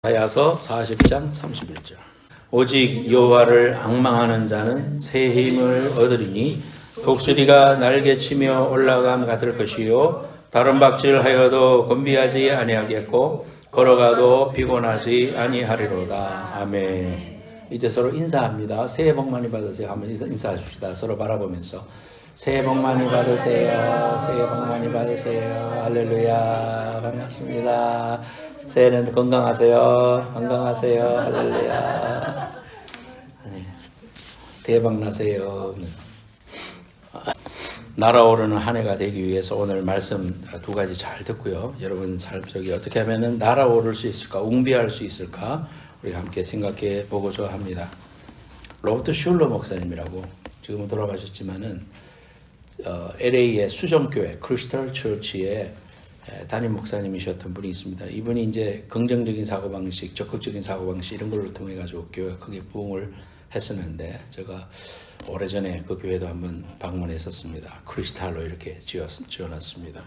이사야서 40장 31절. 오직 여호와를 앙망하는 자는 새 힘을 얻으리니 독수리가 날개치며 올라감 같을 것이요 다른 박질하여도 곤비하지 아니하겠고 걸어가도 피곤하지 아니하리로다. 아멘. 이제 서로 인사합니다. 새해 복 많이 받으세요. 한번 인사하십시다. 서로 바라보면서 새해 복 많이 받으세요. 새해 복 많이 받으세요. 할렐루야. 반갑습니다. 새해는 건강하세요. 건강하세요. 할렐루야. 대박 나세요. 날아오르는 한 해가 되기 위해서 오늘 말씀 두 가지 잘 듣고요. 여러분 삶 속에 어떻게 하면 날아오를 수 있을까, 웅비할 수 있을까 우리 함께 생각해 보고자 합니다. 로버트 슐러 목사님이라고 지금은 돌아가셨지만은 LA의 수정교회 크리스탈 처치의 담임 목사님이셨던 분이 있습니다. 이분이 이제 긍정적인 사고방식, 적극적인 사고방식 이런 걸로 통해 가지고 교회가 크게 부흥을 했었는데 제가 오래전에 그 교회도 한번 방문했었습니다. 크리스탈로 이렇게 지어놨습니다.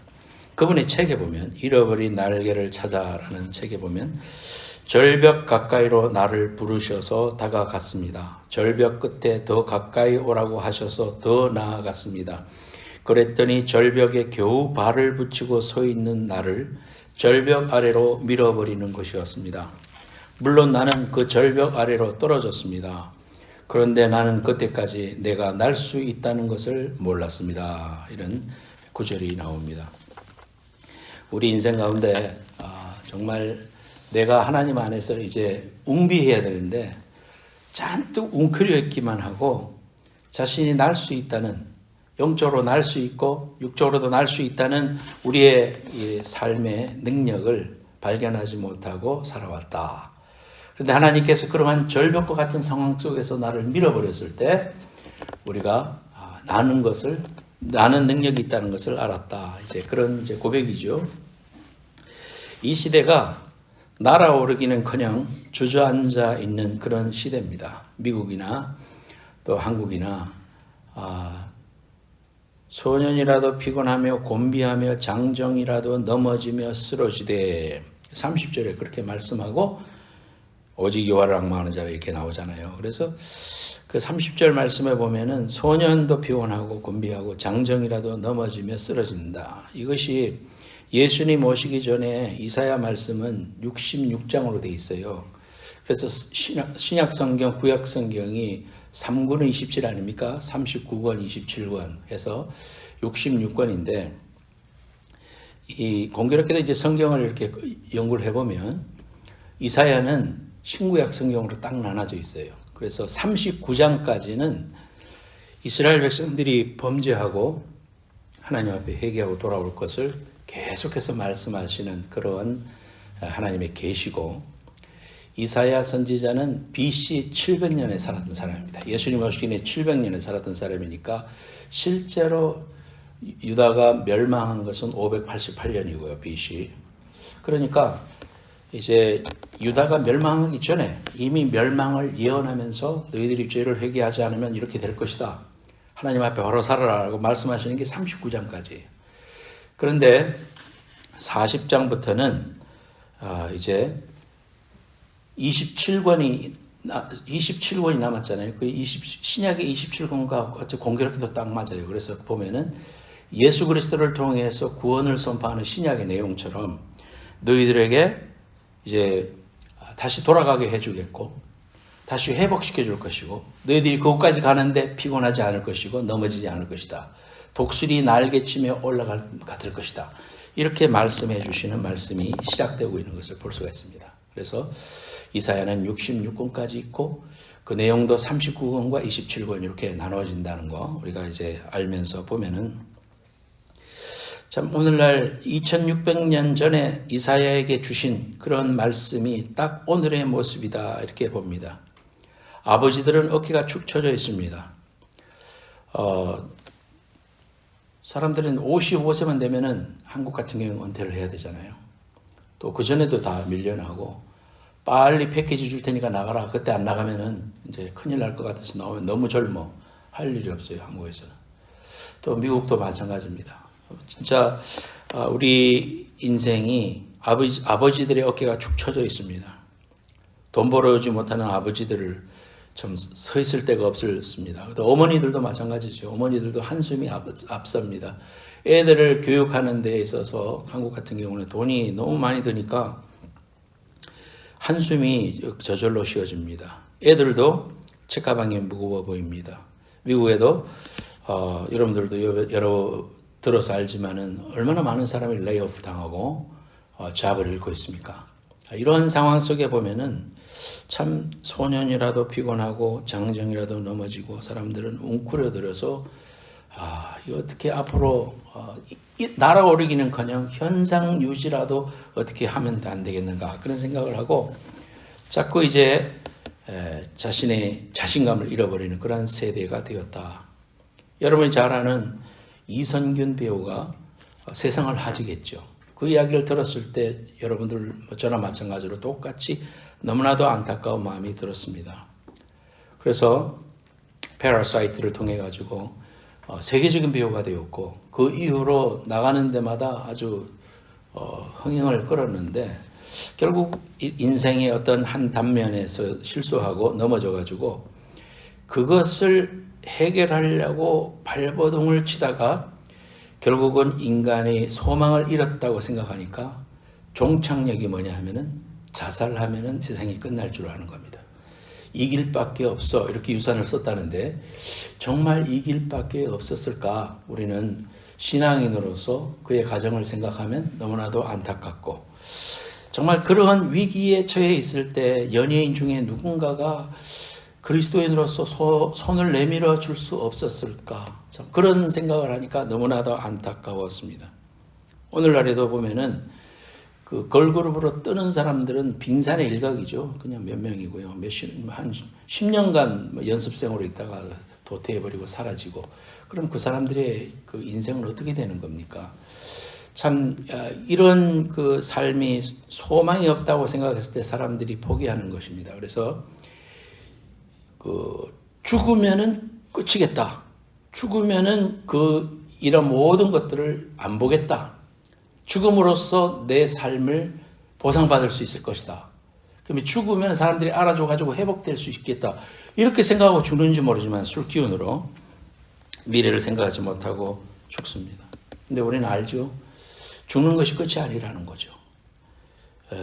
그분의 책에 보면 잃어버린 날개를 찾아라는 책에 보면 절벽 가까이로 나를 부르셔서 다가갔습니다. 절벽 끝에 더 가까이 오라고 하셔서 더 나아갔습니다. 그랬더니 절벽에 겨우 발을 붙이고 서 있는 나를 절벽 아래로 밀어버리는 것이었습니다. 물론 나는 그 절벽 아래로 떨어졌습니다. 그런데 나는 그때까지 내가 날 수 있다는 것을 몰랐습니다. 이런 구절이 나옵니다. 우리 인생 가운데 정말 내가 하나님 안에서 이제 웅비해야 되는데 잔뜩 웅크려 있기만 하고 자신이 날 수 있다는, 영적으로 날 수 있고 육적으로도 날 수 있다는 우리의 이 삶의 능력을 발견하지 못하고 살아왔다. 그런데 하나님께서 그러한 절벽과 같은 상황 속에서 나를 밀어버렸을 때 우리가 나는 능력이 있다는 것을 알았다. 이제 그런 이제 고백이죠. 이 시대가 날아오르기는커녕 주저앉아 있는 그런 시대입니다. 미국이나 또 한국이나 소년이라도 피곤하며 곤비하며 장정이라도 넘어지며 쓰러지되 30절에 그렇게 말씀하고 오직 여호와를 앙망하는 자라 이렇게 나오잖아요. 그래서 그 30절 말씀에 보면은 소년도 피곤하고 곤비하고 장정이라도 넘어지며 쓰러진다. 이것이 예수님 오시기 전에 이사야 말씀은 66장으로 돼 있어요. 그래서 신약 성경, 구약 성경이 3권은 27 아닙니까? 39권, 27권 해서 66권인데 이 공교롭게도 이제 성경을 이렇게 연구를 해보면 이사야는 신구약 성경으로 딱 나눠져 있어요. 그래서 39장까지는 이스라엘 백성들이 범죄하고 하나님 앞에 회개하고 돌아올 것을 계속해서 말씀하시는 그런 하나님의 계시고, 이사야 선지자는 BC 700년에 살았던 사람입니다. 예수님 오시기 전에 700년에 살았던 사람이니까 실제로 유다가 멸망한 것은 588년이고요. BC. 그러니까 이제 유다가 멸망하기 전에 이미 멸망을 예언하면서 너희들이 죄를 회개하지 않으면 이렇게 될 것이다. 하나님 앞에 바로 살아라라고 말씀하시는 게 39장까지예요. 그런데 40장부터는 이제 27권이 남았잖아요. 그 신약의 27권과 공교롭게도 딱 맞아요. 그래서 보면은 예수 그리스도를 통해서 구원을 선포하는 신약의 내용처럼 너희들에게 이제 다시 돌아가게 해주겠고 다시 회복시켜 줄 것이고 너희들이 그곳까지 가는데 피곤하지 않을 것이고 넘어지지 않을 것이다. 독수리 날개치며 올라갈 같을 것이다. 이렇게 말씀해 주시는 말씀이 시작되고 있는 것을 볼 수가 있습니다. 그래서 이사야는 66권까지 있고 그 내용도 39권과 27권 이렇게 나눠진다는 거 우리가 이제 알면서 보면은 참 오늘날 2600년 전에 이사야에게 주신 그런 말씀이 딱 오늘의 모습이다 이렇게 봅니다. 아버지들은 어깨가 축 처져 있습니다. 사람들은 55세만 되면은 한국 같은 경우는 은퇴를 해야 되잖아요. 또 그전에도 다 밀려나고 빨리 패키지 줄 테니까 나가라. 그때 안 나가면은 이제 큰일 날 것 같아서 나오면 너무 젊어. 할 일이 없어요. 한국에서는. 또 미국도 마찬가지입니다. 진짜 우리 인생이 아버지들의 어깨가 축 처져 있습니다. 돈 벌어오지 못하는 아버지들을 좀 서 있을 데가 없었습니다. 또 어머니들도 마찬가지죠. 어머니들도 한숨이 앞섭니다. 애들을 교육하는 데 있어서 한국 같은 경우는 돈이 너무 많이 드니까 한숨이 저절로 쉬어집니다. 애들도 책가방이 무거워 보입니다. 미국에도 여러분들도 여러 들어서 알지만은 얼마나 많은 사람이 레이오프 당하고 잡을 잃고 있습니까? 이런 상황 속에 보면은 참 소년이라도 피곤하고 장정이라도 넘어지고 사람들은 웅크려들어서 이거 어떻게 앞으로 날아오르기는커녕 현상 유지라도 어떻게 하면 안 되겠는가 그런 생각을 하고 자꾸 이제 자신의 자신감을 잃어버리는 그런 세대가 되었다. 여러분이 잘 아는 이선균 배우가 세상을 하지겠죠. 그 이야기를 들었을 때 여러분들 저나 마찬가지로 똑같이 너무나도 안타까운 마음이 들었습니다. 그래서 패러사이트를 통해 가지고 세계적인 배우가 되었고 그 이후로 나가는 데마다 아주 흥행을 끌었는데 결국 인생의 어떤 한 단면에서 실수하고 넘어져 가지고 그것을 해결하려고 발버둥을 치다가 결국은 인간의 소망을 잃었다고 생각하니까 종착역이 뭐냐 하면은 자살하면은 세상이 끝날 줄 아는 겁니다. 이 길밖에 없어 이렇게 유산을 썼다는데 정말 이 길밖에 없었을까? 우리는 신앙인으로서 그의 가정을 생각하면 너무나도 안타깝고 정말 그러한 위기에 처해 있을 때 연예인 중에 누군가가 그리스도인으로서 손을 내밀어 줄 수 없었을까? 그런 생각을 하니까 너무나도 안타까웠습니다. 오늘날에도 보면은 그 걸그룹으로 뜨는 사람들은 빙산의 일각이죠. 그냥 몇 명이고요. 한 10년간 연습생으로 있다가 도태해버리고 사라지고 그럼 그 사람들의 그 인생은 어떻게 되는 겁니까? 참 이런 그 삶이 소망이 없다고 생각했을 때 사람들이 포기하는 것입니다. 그래서 그 죽으면은 끝이겠다. 죽으면은 그 이런 모든 것들을 안 보겠다. 죽음으로써 내 삶을 보상받을 수 있을 것이다. 그러면 죽으면 사람들이 알아줘가지고 회복될 수 있겠다. 이렇게 생각하고 죽는지 모르지만 술기운으로 미래를 생각하지 못하고 죽습니다. 근데 우리는 알죠. 죽는 것이 끝이 아니라는 거죠.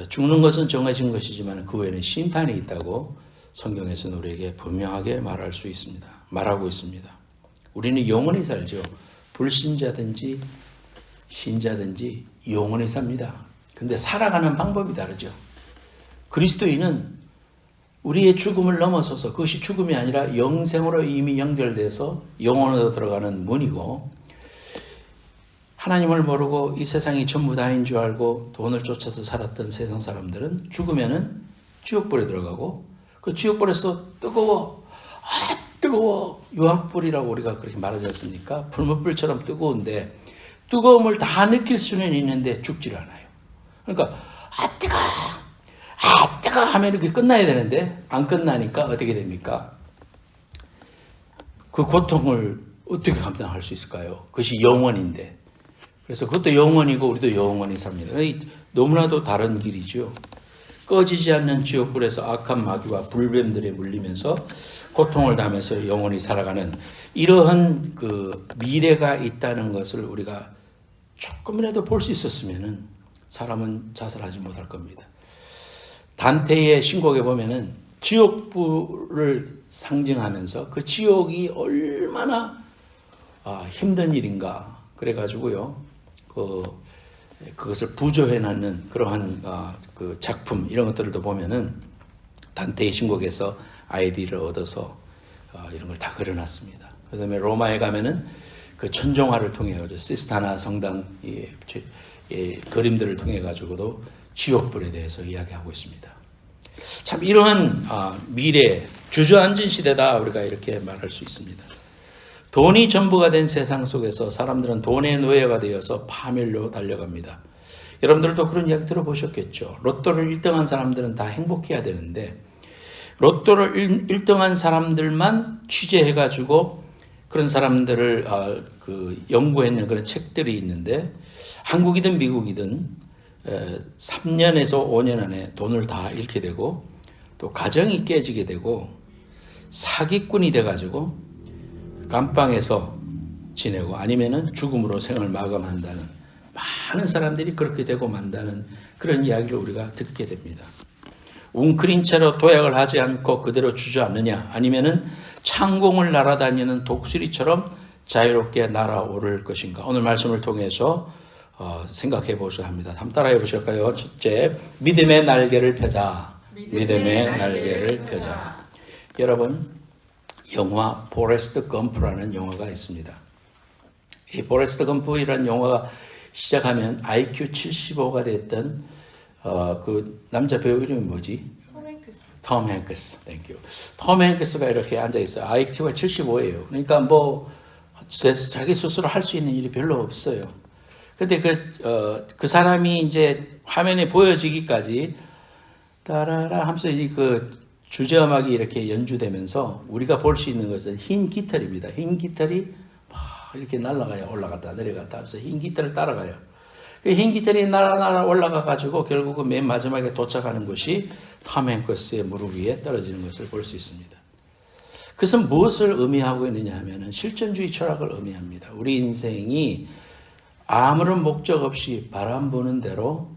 죽는 것은 정해진 것이지만 그 외에는 심판이 있다고 성경에서는 우리에게 분명하게 말하고 있습니다. 우리는 영원히 살죠. 불신자든지 신자든지 영원히 삽니다. 근데 살아가는 방법이 다르죠. 그리스도인은 우리의 죽음을 넘어서서 그것이 죽음이 아니라 영생으로 이미 연결돼서 영혼으로 들어가는 문이고 하나님을 모르고 이 세상이 전부 다인 줄 알고 돈을 쫓아서 살았던 세상 사람들은 죽으면은 지옥불에 들어가고 그 지옥불에서 뜨거워 유황불이라고 우리가 그렇게 말하지 않습니까? 불못불처럼 뜨거운데 뜨거움을 다 느낄 수는 있는데 죽질 않아요. 그러니까 뜨거 하면 이렇게 끝나야 되는데 안 끝나니까 어떻게 됩니까? 그 고통을 어떻게 감당할 수 있을까요? 그것이 영원인데. 그래서 그것도 영원이고 우리도 영원히 삽니다. 너무나도 다른 길이죠. 꺼지지 않는 지옥불에서 악한 마귀와 불뱀들에 물리면서 고통을 당하면서 영원히 살아가는 이러한 그 미래가 있다는 것을 우리가 조금이라도 볼 수 있었으면은 사람은 자살하지 못할 겁니다. 단테의 신곡에 보면은 지옥불을 상징하면서 그 지옥이 얼마나 힘든 일인가 그래가지고요. 그것을 부조해놨는 그러한 그 작품 이런 것들도 보면은 단테의 신곡에서 아이디를 얻어서 이런 걸 다 그려놨습니다. 그다음에 로마에 가면은 그 천정화를 통해 가지고 시스타나 성당 그림들을 통해 가지고도 지옥불에 대해서 이야기하고 있습니다. 참 이러한 미래 주저앉은 시대다 우리가 이렇게 말할 수 있습니다. 돈이 전부가 된 세상 속에서 사람들은 돈의 노예가 되어서 파멸로 달려갑니다. 여러분들도 그런 이야기 들어보셨겠죠. 로또를 1등한 사람들은 다 행복해야 되는데 로또를 1등한 사람들만 취재해가지고 그런 사람들을 연구했는 그런 책들이 있는데 한국이든 미국이든 3년에서 5년 안에 돈을 다 잃게 되고 또 가정이 깨지게 되고 사기꾼이 돼가지고 감방에서 지내고 아니면은 죽음으로 생을 마감한다는 많은 사람들이 그렇게 되고 만다는 그런 이야기를 우리가 듣게 됩니다. 웅크린 채로 도약을 하지 않고 그대로 주저앉느냐 아니면은 창공을 날아다니는 독수리처럼 자유롭게 날아오를 것인가. 오늘 말씀을 통해서 생각해 보셔야 합니다. 한번 따라해 보실까요? 첫째, 믿음의 날개를 펴자. 믿음의 날개를 펴자. 여러분, 영화 포레스트 검프라는 영화가 있습니다. 이 포레스트 검프라는 영화가 시작하면 IQ 75가 됐던 그 남자 배우 이름이 뭐지? 톰 행크스. 땡큐. 톰 행크스가 이렇게 앉아 있어요. IQ가 75예요. 그러니까 뭐 자기 스스로 할 수 있는 일이 별로 없어요. 근데 그 사람이 이제 화면에 보여지기까지 따라라 하면서 그 주제음악이 이렇게 연주되면서 우리가 볼 수 있는 것은 흰 깃털입니다. 흰 깃털이 막 이렇게 날아가요. 올라갔다 내려갔다 하면서 흰 깃털을 따라가요. 그 흰 깃털이 날아 올라가 가지고 결국은 맨 마지막에 도착하는 곳이 톰 행크스의 무릎 위에 떨어지는 것을 볼 수 있습니다. 그것은 무엇을 의미하고 있느냐 하면은 실존주의 철학을 의미합니다. 우리 인생이 아무런 목적 없이 바람 부는 대로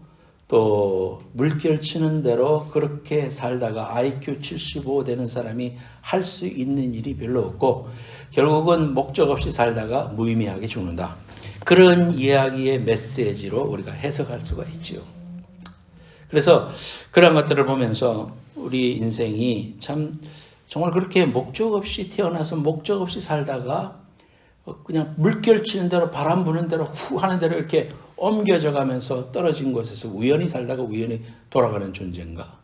또 물결 치는 대로 그렇게 살다가 IQ 75 되는 사람이 할 수 있는 일이 별로 없고 결국은 목적 없이 살다가 무의미하게 죽는다. 그런 이야기의 메시지로 우리가 해석할 수가 있지요. 그래서 그런 것들을 보면서 우리 인생이 참 정말 그렇게 목적 없이 태어나서 목적 없이 살다가 그냥 물결 치는 대로 바람 부는 대로 후 하는 대로 이렇게 옮겨져 가면서 떨어진 곳에서 우연히 살다가 우연히 돌아가는 존재인가?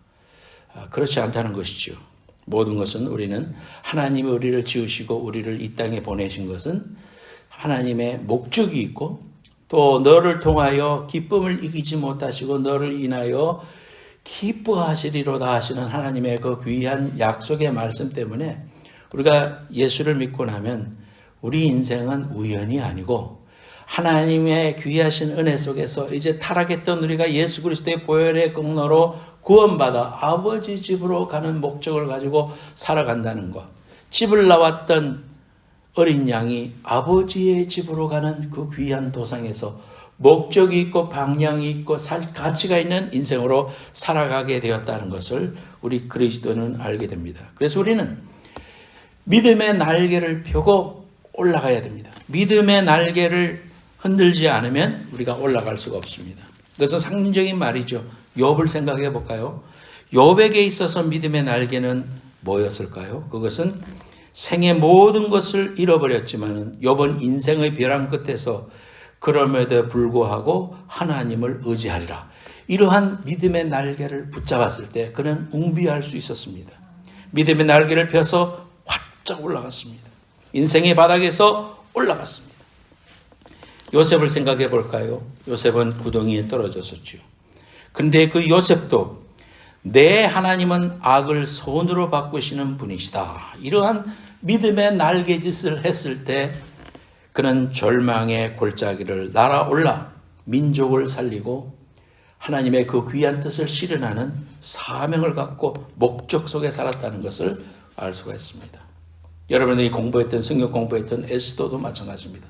그렇지 않다는 것이죠. 모든 것은 우리는 하나님이 우리를 지으시고 우리를 이 땅에 보내신 것은 하나님의 목적이 있고 또 너를 통하여 기쁨을 이기지 못하시고 너를 인하여 기뻐하시리로다 하시는 하나님의 그 귀한 약속의 말씀 때문에 우리가 예수를 믿고 나면 우리 인생은 우연이 아니고 하나님의 귀하신 은혜 속에서 이제 타락했던 우리가 예수 그리스도의 보혈의 공로로 구원받아 아버지 집으로 가는 목적을 가지고 살아간다는 것. 집을 나왔던 어린 양이 아버지의 집으로 가는 그 귀한 도상에서 목적이 있고 방향이 있고 가치가 있는 인생으로 살아가게 되었다는 것을 우리 그리스도는 알게 됩니다. 그래서 우리는 믿음의 날개를 펴고 올라가야 됩니다. 믿음의 날개를 흔들지 않으면 우리가 올라갈 수가 없습니다. 그것은 상징적인 말이죠. 욥을 생각해 볼까요? 욥에게 있어서 믿음의 날개는 뭐였을까요? 그것은 생의 모든 것을 잃어버렸지만 욥은 인생의 벼랑 끝에서 그럼에도 불구하고 하나님을 의지하리라. 이러한 믿음의 날개를 붙잡았을 때 그는 웅비할 수 있었습니다. 믿음의 날개를 펴서 활짝 올라갔습니다. 인생의 바닥에서 올라갔습니다. 요셉을 생각해 볼까요? 요셉은 구덩이에 떨어졌었죠. 근데 그 요셉도 내 하나님은 악을 손으로 바꾸시는 분이시다. 이러한 믿음의 날개짓을 했을 때 그는 절망의 골짜기를 날아올라 민족을 살리고 하나님의 그 귀한 뜻을 실현하는 사명을 갖고 목적 속에 살았다는 것을 알 수가 있습니다. 여러분들이 공부했던 성경 공부했던 에스더도 마찬가지입니다.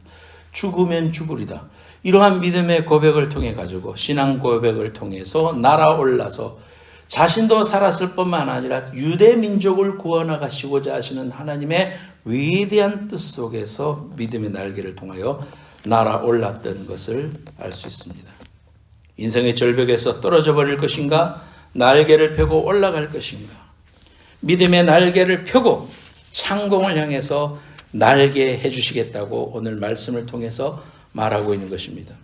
죽으면 죽으리다. 이러한 믿음의 고백을 통해 가지고 신앙 고백을 통해서 날아올라서 자신도 살았을 뿐만 아니라 유대 민족을 구원하시고자 하시는 하나님의 위대한 뜻 속에서 믿음의 날개를 통하여 날아올랐던 것을 알 수 있습니다. 인생의 절벽에서 떨어져 버릴 것인가? 날개를 펴고 올라갈 것인가? 믿음의 날개를 펴고 창공을 향해서 날게 해주시겠다고 오늘 말씀을 통해서 말하고 있는 것입니다.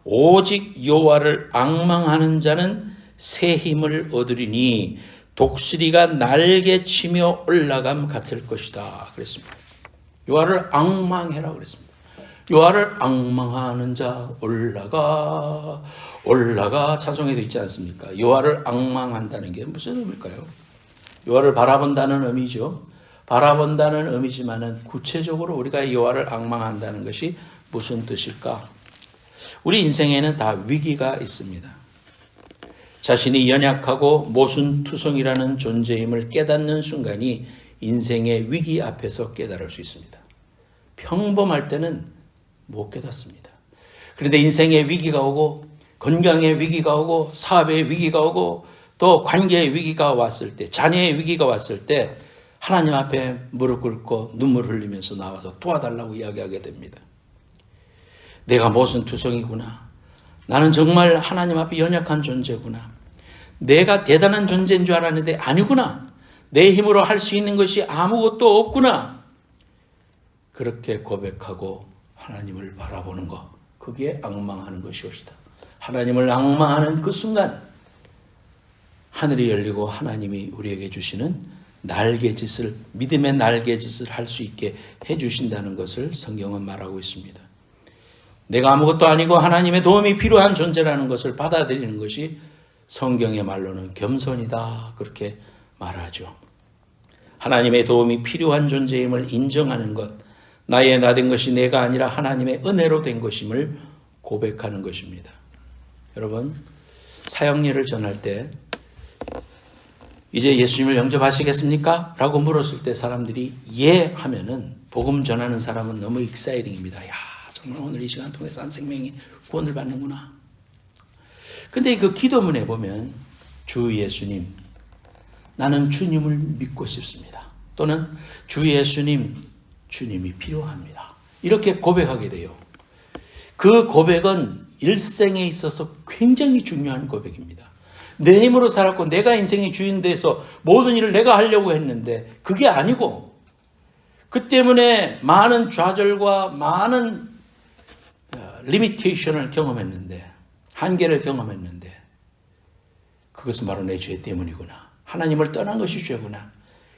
오직 여호와를 앙망하는 자는 새 힘을 얻으리니 독수리가 날개치며 올라감 같을 것이다 그랬습니다. 여호와를 앙망해라 그랬습니다. 여호와를 앙망하는 자 올라가 찬송에도 있지 않습니까? 여호와를 앙망한다는 게 무슨 의미일까요? 여호와를 바라본다는 의미죠. 바라본다는 의미지만은 구체적으로 우리가 여호와를 앙망한다는 것이 무슨 뜻일까? 우리 인생에는 다 위기가 있습니다. 자신이 연약하고 모순투성이라는 존재임을 깨닫는 순간이 인생의 위기 앞에서 깨달을 수 있습니다. 평범할 때는 못 깨닫습니다. 그런데 인생의 위기가 오고 건강의 위기가 오고 사업의 위기가 오고 또 관계의 위기가 왔을 때, 자녀의 위기가 왔을 때 하나님 앞에 무릎 꿇고 눈물 흘리면서 나와서 도와달라고 이야기하게 됩니다. 내가 모순투성이구나. 나는 정말 하나님 앞에 연약한 존재구나. 내가 대단한 존재인 줄 알았는데 아니구나. 내 힘으로 할 수 있는 것이 아무것도 없구나. 그렇게 고백하고 하나님을 바라보는 것, 그게 앙망하는 것이옵시다. 하나님을 앙망하는 그 순간 하늘이 열리고 하나님이 우리에게 주시는 날개짓을, 믿음의 날개짓을 할 수 있게 해주신다는 것을 성경은 말하고 있습니다. 내가 아무것도 아니고 하나님의 도움이 필요한 존재라는 것을 받아들이는 것이 성경의 말로는 겸손이다, 그렇게 말하죠. 하나님의 도움이 필요한 존재임을 인정하는 것, 나의 나된 것이 내가 아니라 하나님의 은혜로 된 것임을 고백하는 것입니다. 여러분, 사형리를 전할 때 이제 예수님을 영접하시겠습니까? 라고 물었을 때 사람들이 예 하면은 복음 전하는 사람은 너무 익사이딩입니다. 야, 정말 오늘 이 시간 통해서 한 생명이 구원을 받는구나. 근데 그 기도문에 보면 주 예수님, 나는 주님을 믿고 싶습니다. 또는 주 예수님, 주님이 필요합니다. 이렇게 고백하게 돼요. 그 고백은 일생에 있어서 굉장히 중요한 고백입니다. 내 힘으로 살았고 내가 인생의 주인 돼서 모든 일을 내가 하려고 했는데 그게 아니고 그 때문에 많은 좌절과 많은 리미테이션을 경험했는데, 한계를 경험했는데 그것은 바로 내 죄 때문이구나. 하나님을 떠난 것이 죄구나.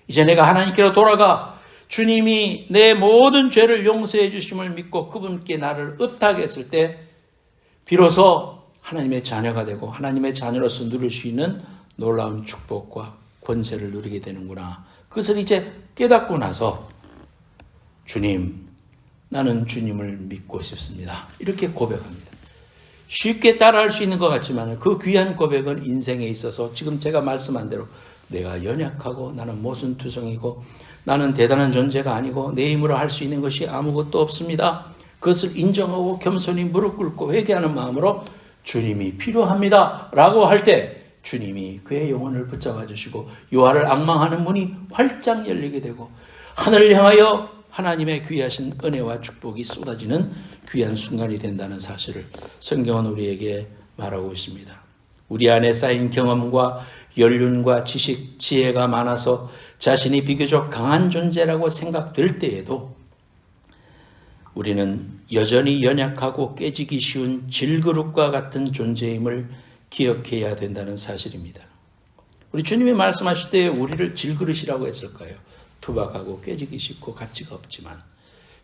이제 내가 하나님께로 돌아가 주님이 내 모든 죄를 용서해 주심을 믿고 그분께 나를 의탁했을 때 비로소 하나님의 자녀가 되고 하나님의 자녀로서 누릴 수 있는 놀라운 축복과 권세를 누리게 되는구나. 그것을 이제 깨닫고 나서 주님, 나는 주님을 믿고 싶습니다. 이렇게 고백합니다. 쉽게 따라할 수 있는 것 같지만 그 귀한 고백은 인생에 있어서 지금 제가 말씀한 대로 내가 연약하고 나는 모순투성이고 나는 대단한 존재가 아니고 내 힘으로 할 수 있는 것이 아무것도 없습니다. 그것을 인정하고 겸손히 무릎 꿇고 회개하는 마음으로 주님이 필요합니다 라고 할 때 주님이 그의 영혼을 붙잡아 주시고 요한을 앙망하는 문이 활짝 열리게 되고 하늘을 향하여 하나님의 귀하신 은혜와 축복이 쏟아지는 귀한 순간이 된다는 사실을 성경은 우리에게 말하고 있습니다. 우리 안에 쌓인 경험과 연륜과 지식, 지혜가 많아서 자신이 비교적 강한 존재라고 생각될 때에도 우리는 여전히 연약하고 깨지기 쉬운 질그릇과 같은 존재임을 기억해야 된다는 사실입니다. 우리 주님이 말씀하실 때 우리를 질그릇이라고 했을까요? 투박하고 깨지기 쉽고 가치가 없지만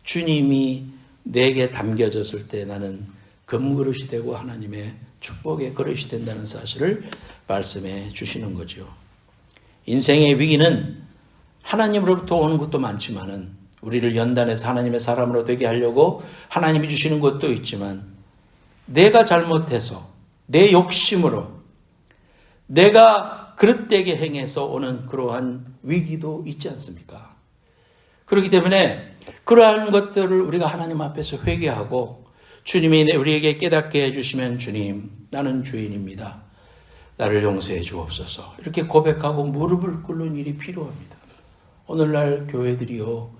주님이 내게 담겨졌을 때 나는 금그릇이 되고 하나님의 축복의 그릇이 된다는 사실을 말씀해 주시는 거죠. 인생의 위기는 하나님으로부터 오는 것도 많지만은 우리를 연단해서 하나님의 사람으로 되게 하려고 하나님이 주시는 것도 있지만 내가 잘못해서 내 욕심으로 내가 그릇되게 행해서 오는 그러한 위기도 있지 않습니까? 그렇기 때문에 그러한 것들을 우리가 하나님 앞에서 회개하고 주님이 우리에게 깨닫게 해주시면 주님, 나는 죄인입니다. 나를 용서해 주옵소서. 이렇게 고백하고 무릎을 꿇는 일이 필요합니다. 오늘날 교회들이요,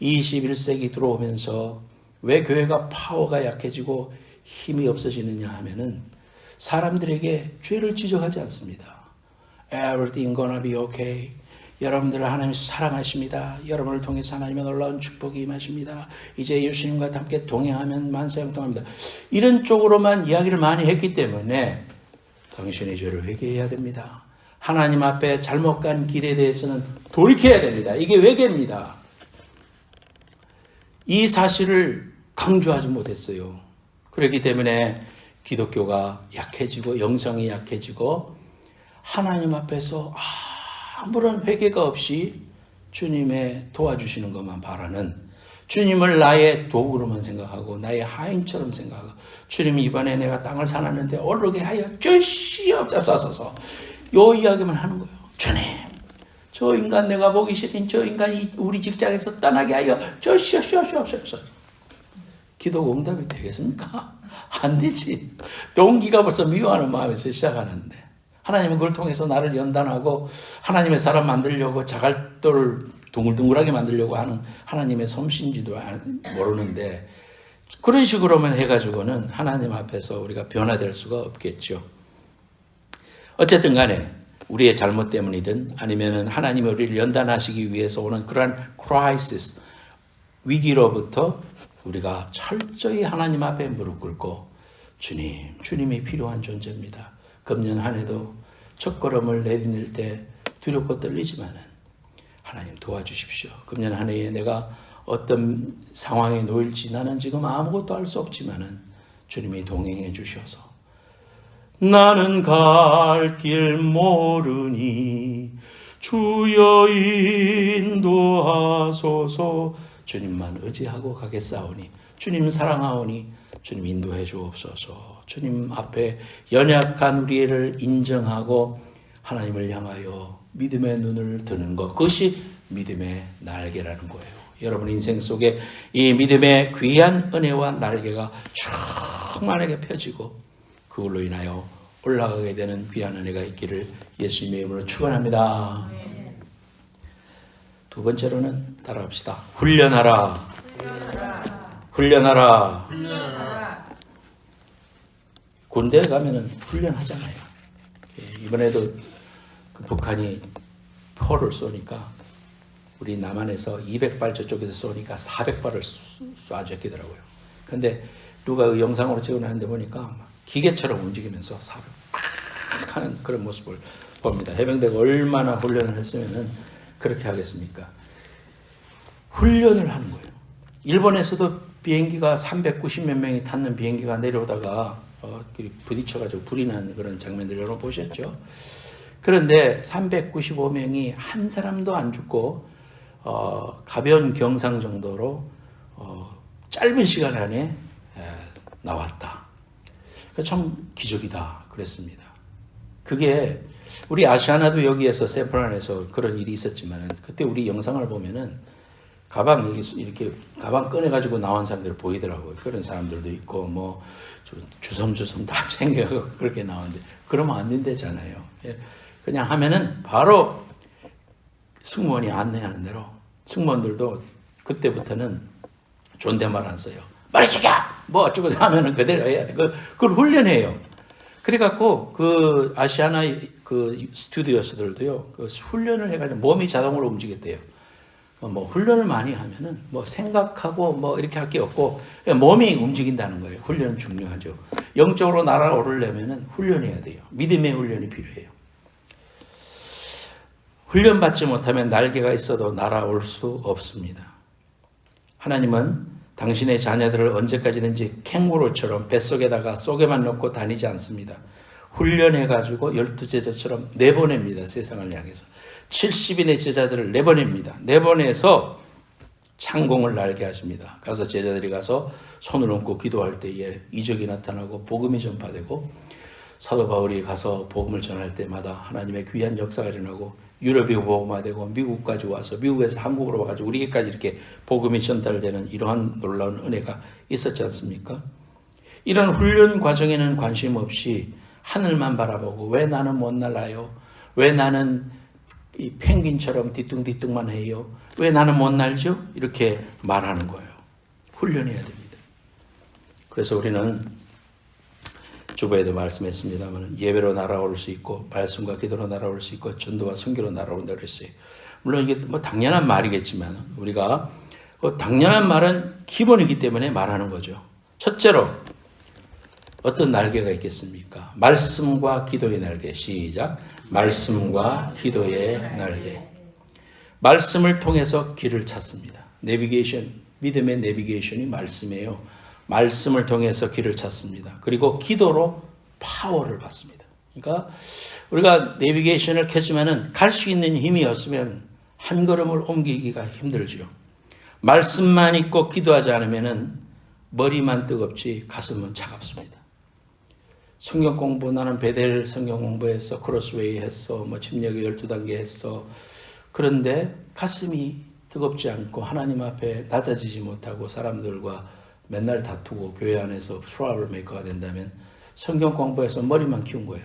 21세기 들어오면서 왜 교회가 파워가 약해지고 힘이 없어지느냐 하면은 사람들에게 죄를 지적하지 않습니다. Everything gonna be okay. 여러분들을 하나님이 사랑하십니다. 여러분을 통해서 하나님의 놀라운 축복이 임하십니다. 이제 예수님과 함께 동행하면 만사형통합니다. 이런 쪽으로만 이야기를 많이 했기 때문에 당신의 죄를 회개해야 됩니다. 하나님 앞에 잘못 간 길에 대해서는 돌이켜야 됩니다. 이게 회개입니다. 이 사실을 강조하지 못했어요. 그렇기 때문에 기독교가 약해지고 영성이 약해지고 하나님 앞에서 아무런 회개가 없이 주님의 도와주시는 것만 바라는 주님을 나의 도구로만 생각하고 나의 하인처럼 생각하고 주님 이번에 내가 땅을 사놨는데 오르게 하여 주시옵소서 요 이야기만 하는 거예요. 주님 저 인간 내가 보기 싫은 저 인간이 우리 직장에서 떠나게 하여 주시옵소서. 기도가 응답이 되겠습니까? 안 되지. 동기가 벌써 미워하는 마음에서 시작하는데 하나님은 그걸 통해서 나를 연단하고 하나님의 사람 만들려고 자갈돌을 둥글둥글하게 만들려고 하는 하나님의 솜씨인지도 모르는데 그런 식으로만 해가지고는 하나님 앞에서 우리가 변화될 수가 없겠죠. 어쨌든 간에 우리의 잘못 때문이든 아니면 하나님이 우리를 연단하시기 위해서 오는 그러한 크라이시스, 위기로부터 우리가 철저히 하나님 앞에 무릎 꿇고 주님이 필요한 존재입니다. 금년 한 해도 첫걸음을 내디딜 때 두렵고 떨리지만은 하나님 도와주십시오. 금년 한 해에 내가 어떤 상황에 놓일지 나는 지금 아무것도 할 수 없지만은 주님이 동행해 주셔서 나는 갈 길 모르니 주여 인도하소서. 주님만 의지하고 가겠사오니 주님 사랑하오니 주님 인도해 주옵소서. 주님 앞에 연약한 우리를 인정하고 하나님을 향하여 믿음의 눈을 드는 것, 그것이 믿음의 날개라는 거예요. 여러분 인생 속에 이 믿음의 귀한 은혜와 날개가 충만하게 펴지고 그걸로 인하여 올라가게 되는 귀한 은혜가 있기를 예수님의 이름으로 축원합니다. 두 번째로는 따라합시다. 훈련하라. 훈련하라. 군대에 가면은 훈련하잖아요. 이번에도 그 북한이 포를 쏘니까 우리 남한에서 200발 저쪽에서 쏘니까 400발을 쏴주었더라고요. 근데 누가 그 영상으로 찍어놨는데 보니까 막 기계처럼 움직이면서 400막 하는 그런 모습을 봅니다. 해병대가 얼마나 훈련을 했으면은 그렇게 하겠습니까? 훈련을 하는 거예요. 일본에서도 비행기가 390몇 명이 탔는 비행기가 내려오다가 부딪혀가지고 불이 난 그런 장면들 여러분 보셨죠? 그런데 395명이 한 사람도 안 죽고 가벼운 경상 정도로 짧은 시간 안에 나왔다. 참 기적이다 그랬습니다. 그게 우리 아시아나도 여기에서 샌프란에서 그런 일이 있었지만 그때 우리 영상을 보면은 가방 이렇게 가방 꺼내가지고 나온 사람들 보이더라고요. 그런 사람들도 있고 뭐 주섬주섬 다 챙겨서 그렇게 나오는데 그러면 안 된다잖아요. 그냥 하면은 바로 승무원이 안내하는 대로 승무원들도 그때부터는 존댓말 안 써요. 머리 숙여! 뭐 어쩌고 하면은 그대로 해야 돼. 그걸 훈련해요. 그래갖고 그 아시아나 그 스튜디오스들도요, 그 훈련을 해가지고 몸이 자동으로 움직였대요. 뭐 훈련을 많이 하면은 뭐 생각하고 뭐 이렇게 할 게 없고 몸이 움직인다는 거예요. 훈련은 중요하죠. 영적으로 날아오르려면은 훈련해야 돼요. 믿음의 훈련이 필요해요. 훈련받지 못하면 날개가 있어도 날아올 수 없습니다. 하나님은 당신의 자녀들을 언제까지든지 캥거루처럼 뱃속에다가 속에만 넣고 다니지 않습니다. 훈련해가지고 12제자처럼 내보냅니다. 세상을 향해서. 70인의 제자들을 내보냅니다. 내보내서 창공을 날게 하십니다. 가서 제자들이 가서 손을 얹고 기도할 때에 이적이 나타나고 복음이 전파되고 사도 바울이 가서 복음을 전할 때마다 하나님의 귀한 역사가 일어나고 유럽이 복음화되고 미국까지 와서 미국에서 한국으로 와가지고 우리에게까지 이렇게 복음이 전달되는 이러한 놀라운 은혜가 있었지 않습니까? 이런 훈련 과정에는 관심 없이 하늘만 바라보고 왜 나는 못 날아요? 왜 나는 이 펭귄처럼 뒤뚱뒤뚱만 해요? 왜 나는 못 날죠? 이렇게 말하는 거예요. 훈련해야 됩니다. 그래서 우리는 주보에도 말씀했습니다만 예배로 날아올 수 있고 말씀과 기도로 날아올 수 있고 전도와 선교로 날아온다고 그랬어요. 물론 이게 뭐 당연한 말이겠지만 우리가 그 당연한 말은 기본이기 때문에 말하는 거죠. 첫째로 어떤 날개가 있겠습니까? 말씀과 기도의 날개. 시작. 말씀과 기도의 날개. 말씀을 통해서 길을 찾습니다. 내비게이션, 믿음의 내비게이션이 말씀이에요. 말씀을 통해서 길을 찾습니다. 그리고 기도로 파워를 받습니다. 그러니까 우리가 내비게이션을 켜지면은 갈 수 있는 힘이 없으면 한 걸음을 옮기기가 힘들죠. 말씀만 있고 기도하지 않으면은 머리만 뜨겁지 가슴은 차갑습니다. 성경 공부, 나는 베델 성경 공부했어, 크로스웨이 했어, 침략의 12단계 했어. 그런데 가슴이 뜨겁지 않고 하나님 앞에 낮아지지 못하고 사람들과 맨날 다투고 교회 안에서 트러블 메이커가 된다면 성경 공부해서 머리만 키운 거야.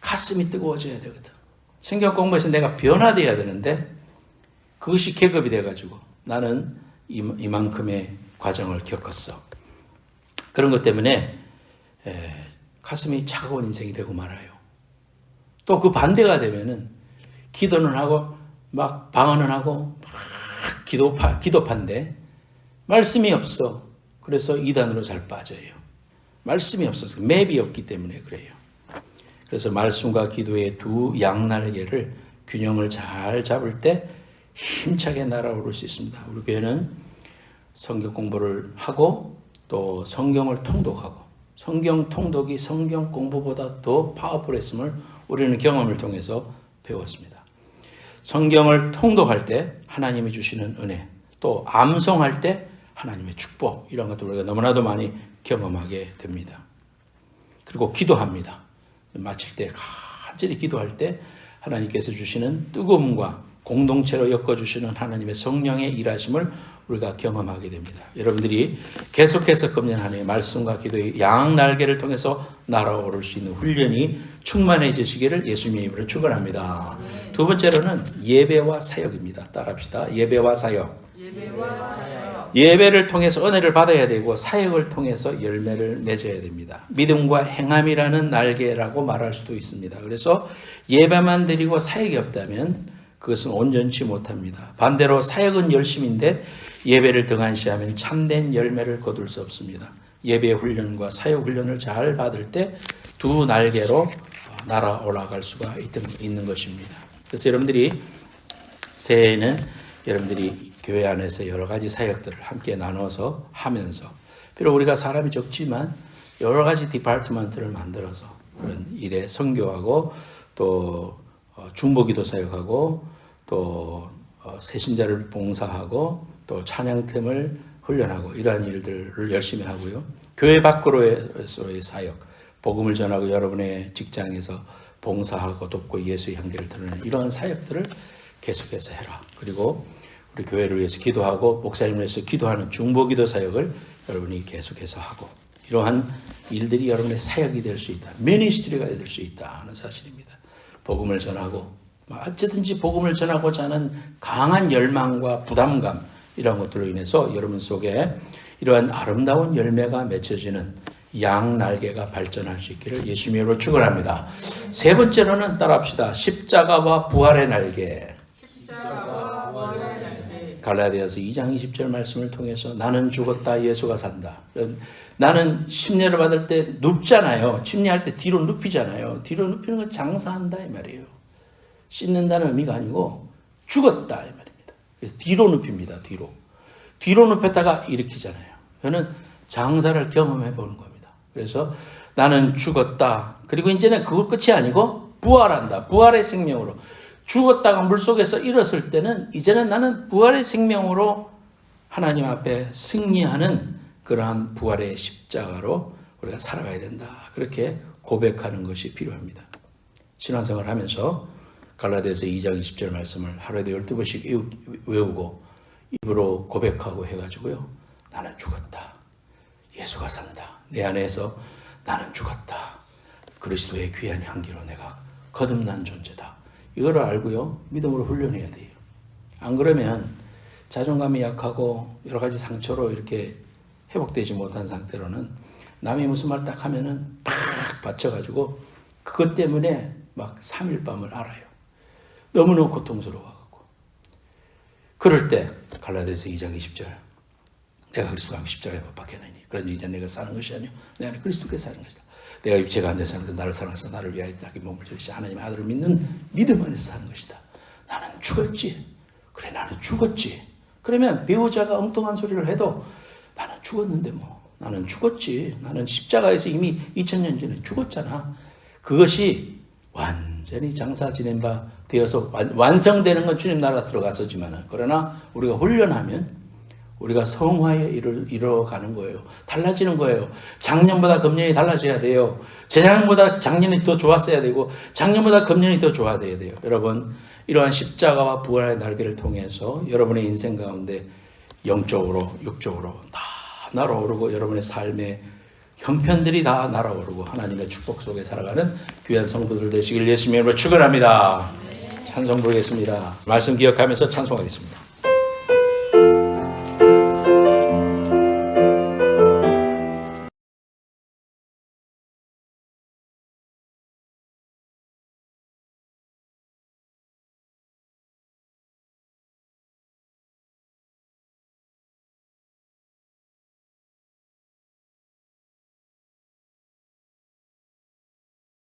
가슴이 뜨거워져야 되거든. 성경 공부해서 내가 변화돼야 되는데 그것이 계급이 돼가지고 나는 이만큼의 과정을 겪었어. 그런 것 때문에 가슴이 차가운 인생이 되고 말아요. 또 그 반대가 되면은 기도는 하고 막 방언은 하고 막 기도판데 말씀이 없어. 그래서 이단으로 잘 빠져요. 말씀이 없어서 맵이 없기 때문에 그래요. 그래서 말씀과 기도의 두 양날개를 균형을 잘 잡을 때 힘차게 날아오를 수 있습니다. 우리 교회는 성경 공부를 하고 또 성경을 통독하고 성경 통독이 성경 공부보다 더 파워풀했음을 우리는 경험을 통해서 배웠습니다. 성경을 통독할 때 하나님이 주시는 은혜, 또 암송할 때 하나님의 축복, 이런 것도 우리가 너무나도 많이 경험하게 됩니다. 그리고 기도합니다. 마칠 때 간절히 기도할 때 하나님께서 주시는 뜨거움과 공동체로 엮어주시는 하나님의 성령의 일하심을 우리가 경험하게 됩니다. 여러분들이 계속해서 금년 한 해 말씀과 기도의 양날개를 통해서 날아오를 수 있는 훈련이 충만해지시기를 예수님의 이름으로 축원합니다. 두 번째로는 예배와 사역입니다. 따라합시다. 예배와 사역. 예배를 통해서 은혜를 받아야 되고 사역을 통해서 열매를 맺어야 됩니다. 믿음과 행함이라는 날개라고 말할 수도 있습니다. 그래서 예배만 드리고 사역이 없다면 그것은 온전치 못합니다. 반대로 사역은 열심인데 예배를 등한시하면 참된 열매를 거둘 수 없습니다. 예배 훈련과 사역 훈련을 잘 받을 때 두 날개로 날아 올라갈 수가 있는 것입니다. 그래서 여러분들이 새해에는 여러분들이 교회 안에서 여러 가지 사역들을 함께 나눠서 하면서, 비록 우리가 사람이 적지만 여러 가지 디파트먼트를 만들어서 그런 일에 선교하고 또 중보기도 사역하고 또 새신자를 봉사하고 또 찬양팀을 훈련하고 이러한 일들을 열심히 하고요. 교회 밖으로의 사역, 복음을 전하고 여러분의 직장에서 봉사하고 돕고 예수의 향기를 드러내는 이러한 사역들을 계속해서 해라. 그리고 우리 교회를 위해서 기도하고 목사님을 위해서 기도하는 중보기도 사역을 여러분이 계속해서 하고, 이러한 일들이 여러분의 사역이 될 수 있다, 미니스트리가 될 수 있다 하는 사실입니다. 복음을 전하고 어쨌든지 복음을 전하고자 하는 강한 열망과 부담감, 이런 것들로 인해서 여러분 속에 이러한 아름다운 열매가 맺혀지는 양날개가 발전할 수 있기를 예수님의 이름으로 축원합니다. 세 번째로는 따라합시다. 십자가와 부활의 날개. 갈라디아서 2장 20절 말씀을 통해서 나는 죽었다, 예수가 산다. 나는 심려를 받을 때 눕잖아요. 침례할 때 뒤로 눕히잖아요. 뒤로 눕히는 건 장사한다 이 말이에요. 씻는다는 의미가 아니고 죽었다 이 말입니다. 그래서 뒤로 눕힙니다. 뒤로 눕혔다가 일으키잖아요. 저는 장사를 경험해 보는 겁니다. 그래서 나는 죽었다. 그리고 이제는 그것 끝이 아니고 부활한다. 부활의 생명으로. 죽었다가 물속에서 일었을 때는 이제는 나는 부활의 생명으로 하나님 앞에 승리하는 그러한 부활의 십자가로 우리가 살아가야 된다. 그렇게 고백하는 것이 필요합니다. 신앙생활을 하면서 갈라디아서 2장 20절 말씀을 하루에도 12번씩 외우고 입으로 고백하고 해가지고요. 나는 죽었다. 예수가 산다. 내 안에서 나는 죽었다. 그리스도의 귀한 향기로 내가 거듭난 존재다. 이거를 알고요. 믿음으로 훈련해야 돼요. 안 그러면 자존감이 약하고 여러 가지 상처로 이렇게 회복되지 못한 상태로는 남이 무슨 말 딱 하면은 팍 받쳐가지고 그것 때문에 막 3일 밤을 알아요. 너무너무 고통스러워하고. 그럴 때 갈라디아서 2장 20절 내가 그리스도와 함께 십자가에 못 박혔느니 그런지 이제 내가 사는 것이 아니요 내 안에 그리스도께서 사는 것이다. 내가 육체가 안 돼서 사는 것, 나를 사랑해서 나를 위하여 자기 몸을 들이시 하나님의 아들을 믿는 믿음 안에서 사는 것이다. 나는 죽었지. 그래 나는 죽었지. 그러면 배우자가 엉뚱한 소리를 해도 나는 죽었는데 뭐 나는 죽었지. 나는 십자가에서 이미 2000년 전에 죽었잖아. 그것이 완전히 장사 지낸 바 되어서 완성되는 건 주님 나라 들어가서지만, 그러나 우리가 훈련하면 우리가 성화에 이뤄가는 거예요. 달라지는 거예요. 작년보다 금년이 달라져야 돼요. 재작년보다 작년이 더 좋았어야 되고 작년보다 금년이 더 좋아야 돼요. 여러분, 이러한 십자가와 부활의 날개를 통해서 여러분의 인생 가운데 영적으로 육적으로 다 날아오르고 여러분의 삶의 형편들이 다 날아오르고 하나님의 축복 속에 살아가는 귀한 성도들 되시길 예수님으로 축원합니다. 찬송 부르겠습니다. 말씀 기억하면서 찬송하겠습니다.